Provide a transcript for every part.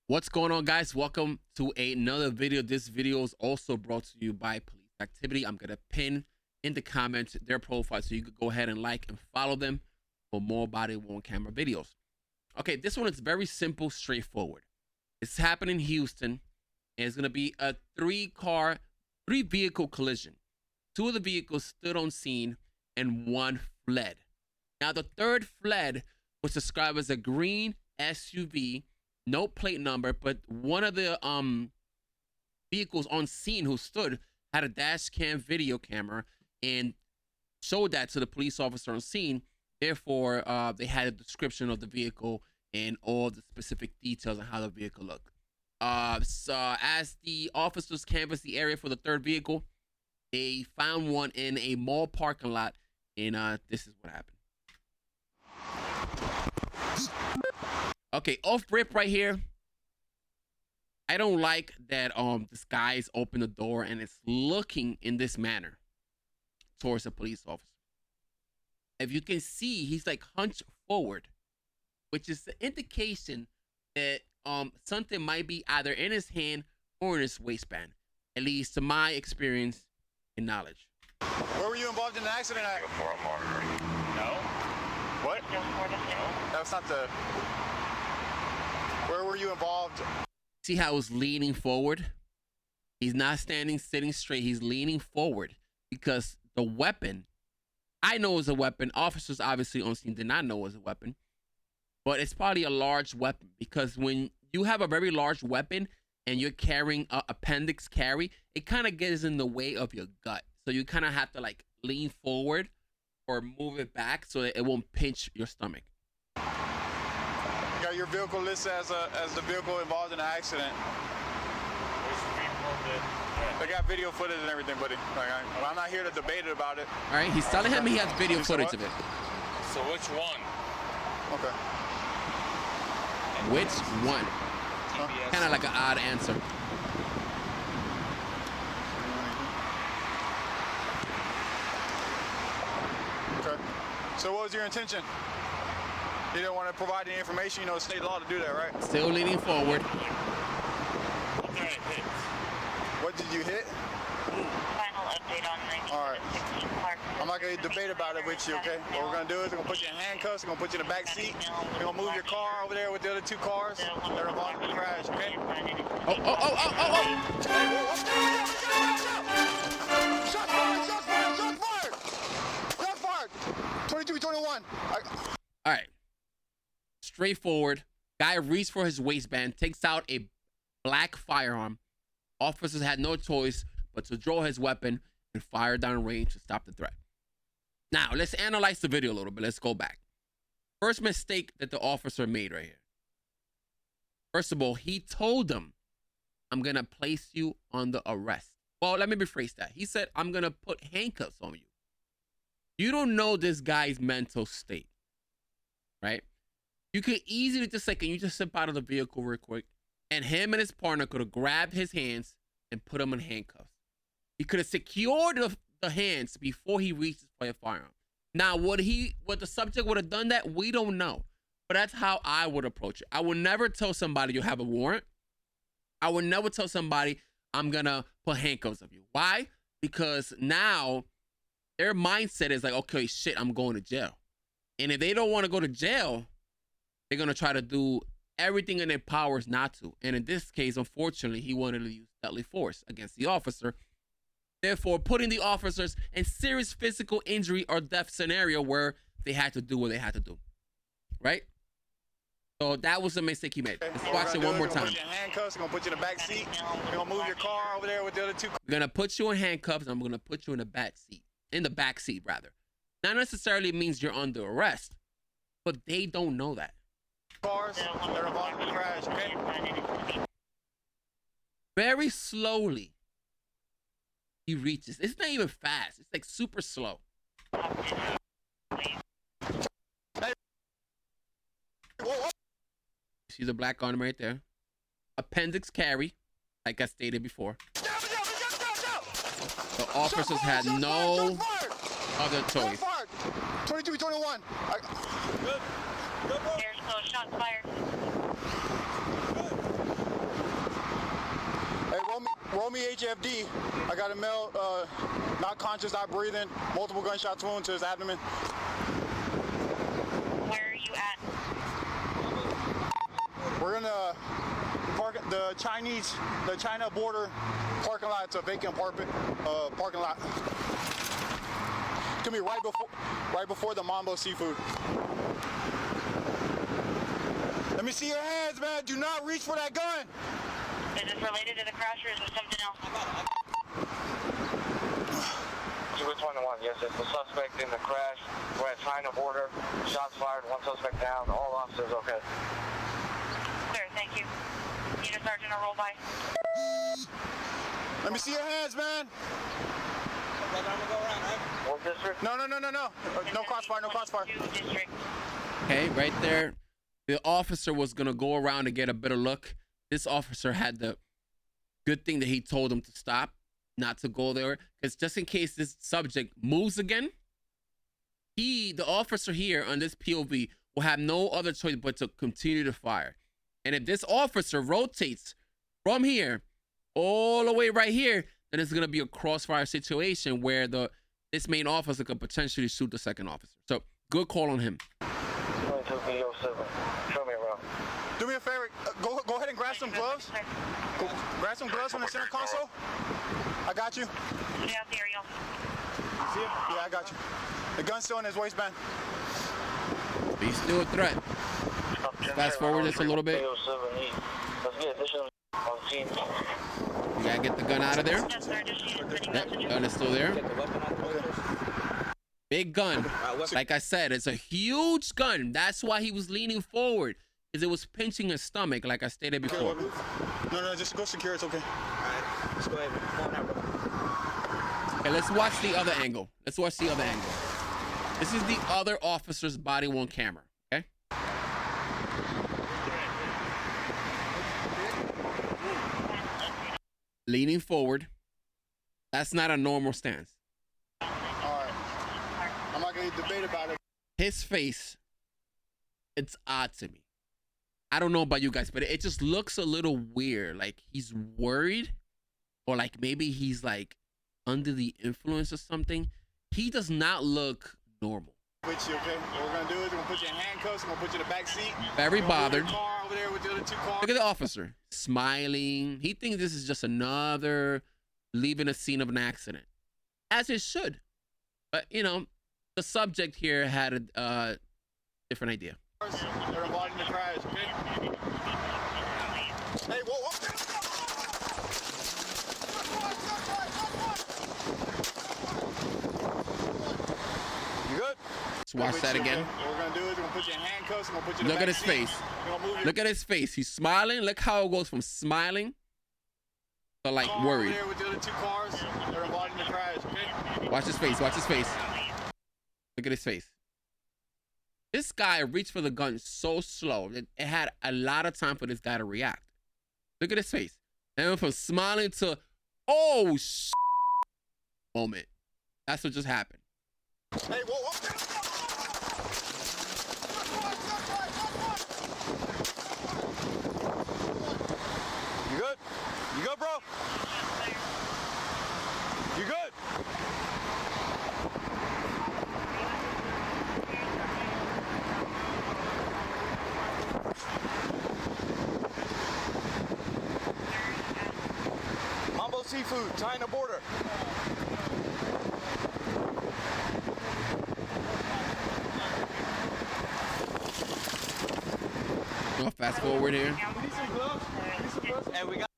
What's going on, guys? Welcome to another video. This video is also brought to you by Police Activity. I'm gonna pin in the comments their profile so you can go ahead and like and follow them for more body-worn camera videos. Okay, this one is very simple, straightforward. It's happening in Houston, and it's gonna be a three vehicle collision. Two of the vehicles stood on scene and one fled. Now the third fled was described as a green SUV, no plate number, but one of the vehicles on scene who stood had a dash cam video camera and showed that to the police officer on scene. Therefore, they had a description of the vehicle and all the specific details on how the vehicle looked. So as the officers canvassed the area for the third vehicle, they found one in a mall parking lot, and this is what happened. Okay, off rip right here. I don't like that this guy's opened the door and it's looking in this manner towards a police officer. If you can see, he's like hunched forward, which is the indication that something might be either in his hand or in his waistband, at least to my experience and knowledge. Where were you involved in the accident at? No. What? No. That's not the... Where were you involved? See how he's leaning forward? He's not standing, sitting straight. He's leaning forward because the weapon, I know is a weapon. Officers obviously on scene did not know it was a weapon, but it's probably a large weapon because when you have a very large weapon and you're carrying an appendix carry, it kind of gets in the way of your gut. So you kind of have to like lean forward or move it back so that it won't pinch your stomach. You got your vehicle listed as the vehicle involved in the accident. They got video footage and everything, buddy. Like, I'm not here to debate about it. All right, he's telling him he has video footage of it. So which one? Okay. Which one? Kind of like an odd answer. Okay. So what was your intention? You didn't want to provide any information. You know, it's state law to do that, right? Still leaning forward. What did I hit? What did you hit? Final update on 1916 All right. Park. I'm not going to debate about it with you, okay? What we're going to do is we're going to put you in handcuffs. We're going to put you in the back seat. We're going to move your car over there with the other two cars that are involved in the crash, okay? Oh, oh, oh, oh, oh, oh. Shots fired! Shots fired! Shots fired! Shots fired! 22-21. All right. Straightforward. Guy reached for his waistband, takes out a black firearm. Officers had no choice but to draw his weapon and fire down range to stop the threat. Now, let's analyze the video a little bit. Let's go back. First mistake that the officer made right here. First of all, he told them, I'm going to place you under arrest. Well, let me rephrase that. He said, I'm going to put handcuffs on you. You don't know this guy's mental state, right? You could easily just say, can you just step out of the vehicle real quick? And him and his partner could have grabbed his hands and put him in handcuffs. He could have secured the hands before he reaches for a firearm. Now, would the subject would have done that? We don't know. But that's how I would approach it. I would never tell somebody you have a warrant. I would never tell somebody I'm going to put handcuffs on you. Why? Because now their mindset is like, okay, shit, I'm going to jail. And if they don't want to go to jail, they're going to try to do everything in their powers not to. And in this case, unfortunately, he wanted to use deadly force against the officer, therefore putting the officers in serious physical injury or death scenario where they had to do what they had to do, right? So that was the mistake he made. Let's watch it one more time. We're going to put you in handcuffs. We're going to put you in the back seat. We're going to move your car over there with the other two cars. We're going to put you in handcuffs, and I'm going to put you in the back seat. In the back seat, rather. Not necessarily means you're under arrest, but they don't know that. Cars that are involved in the crash, okay? Very slowly, he reaches. It's not even fast. It's like super slow. See the black arm right there. Appendix carry, like I stated before. The officers had no other choice. 22-21. There's no shots fired. me HFD. I got a male, not conscious, not breathing, multiple gunshots wound to his abdomen. Where are you at? We're in the China border parking lot. It's a vacant parking lot. It's gonna be right before the Mambo Seafood. Let me see your hands, man. Do not reach for that gun. Is this related to the crash or is it something else? 21, yes, it's the suspect in the crash. We're at China border. Shots fired, one suspect down. All officers okay. Clear, thank you. Need a sergeant to roll by? Let me see your hands, man. What district? No. No crossfire, no crossfire. District. Okay, right there. The officer was gonna go around and get a better look. This officer had the good thing that he told him to stop, not to go there, because just in case this subject moves again, the officer here on this POV will have no other choice but to continue to fire. And if this officer rotates from here all the way right here, then it's gonna be a crossfire situation where this main officer could potentially shoot the second officer. So good call on him. 22B07. Show me around. Do me a favor. Go ahead and grab some gloves. Grab some gloves from the center console. I got you. Get out the aerial. See it? Yeah, I got you. The gun's still in his waistband. He's still a threat. Fast forward this a little bit. Let's get additional on scene. You gotta get the gun out of there. Yes, sir. Just need to Yep, gun is still there. Big gun. Like I said, it's a huge gun. That's why he was leaning forward, because it was pinching his stomach, like I stated before. No, just go secure. It's okay. All right, let's go ahead. Come on now, bro. Okay, let's watch the other angle. This is the other officer's body-worn camera, okay? Leaning forward. That's not a normal stance. All right. I'm not going to debate about it. His face, it's odd to me. I don't know about you guys, but it just looks a little weird. Like he's worried, or like maybe he's like under the influence or something. He does not look normal. With you, okay? What we're going to do is we're going to put you in handcuffs. We're going to put you in the back seat. Very We're gonna move bothered. your car over there with the other two cars. Look at the officer smiling. He thinks this is just another leaving a scene of an accident, as it should. But you know, the subject here had a different idea. They're involved in the crash, okay? Hey, whoa. You good? Let's watch that again. What we're gonna do is we're gonna put you in handcuffs. We're gonna put you in the Look at back his seat. face. We're gonna move your Look at his face. He's smiling. Look how it goes from smiling to like car over worried. there with the other two cars. They're involved in the crash, okay? Watch his face. Watch his face. Look at his face. This guy reached for the gun so slow that it had a lot of time for this guy to react. Look at his face. And went from smiling to, oh, moment. That's what just happened. Hey, whoa. You good? You good, bro? You good? Mambo Seafood, China border. I'll fast forward here. And we got.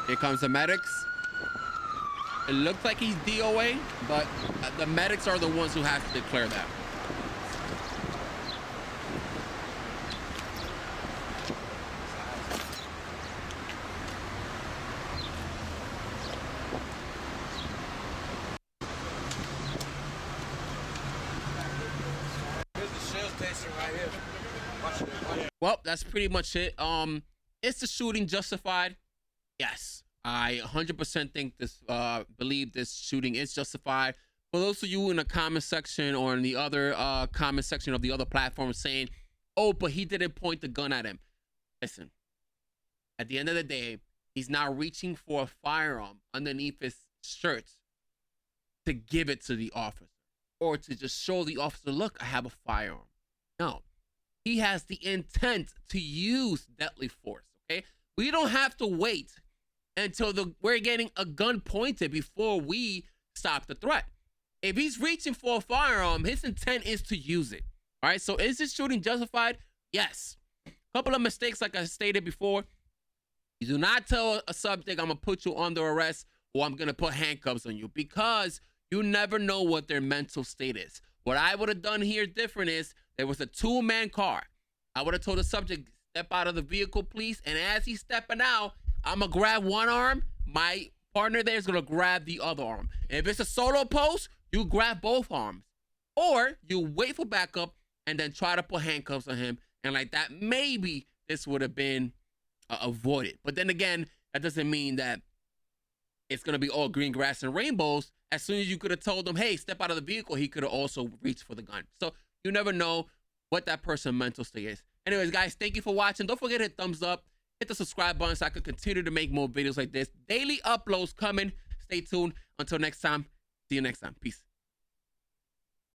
Here comes the medics. It looks like he's DOA, but the medics are the ones who have to declare that. Here's the shell station right here. Watch it. Well, that's pretty much it. Is the shooting justified? Yes. I 100% think believe this shooting is justified. For those of you in the comment section or in the other comment section of the other platforms saying, oh, but he didn't point the gun at him. Listen, at the end of the day, he's now reaching for a firearm underneath his shirt to give it to the officer or to just show the officer, look, I have a firearm. No, he has the intent to use deadly force, okay? We don't have to wait until we're getting a gun pointed before we stop the threat. If he's reaching for a firearm, his intent is to use it, all right? So is this shooting justified? Yes. A couple of mistakes, like I stated before. You do not tell a subject, I'm going to put you under arrest or I'm going to put handcuffs on you, because you never know what their mental state is. What I would have done here different is there was a 2-man car. I would have told the subject, step out of the vehicle, please. And as he's stepping out, I'm going to grab one arm. My partner there is going to grab the other arm. And if it's a solo post, you grab both arms. Or you wait for backup and then try to put handcuffs on him. And like that, maybe this would have been avoided. But then again, that doesn't mean that it's going to be all green grass and rainbows. As soon as you could have told him, hey, step out of the vehicle, he could have also reached for the gun. So you never know what that person's mental state is. Anyways, guys, thank you for watching. Don't forget to hit thumbs up, hit the subscribe button so I can continue to make more videos like this. Daily uploads coming. Stay tuned. Until next time, see you next time. Peace.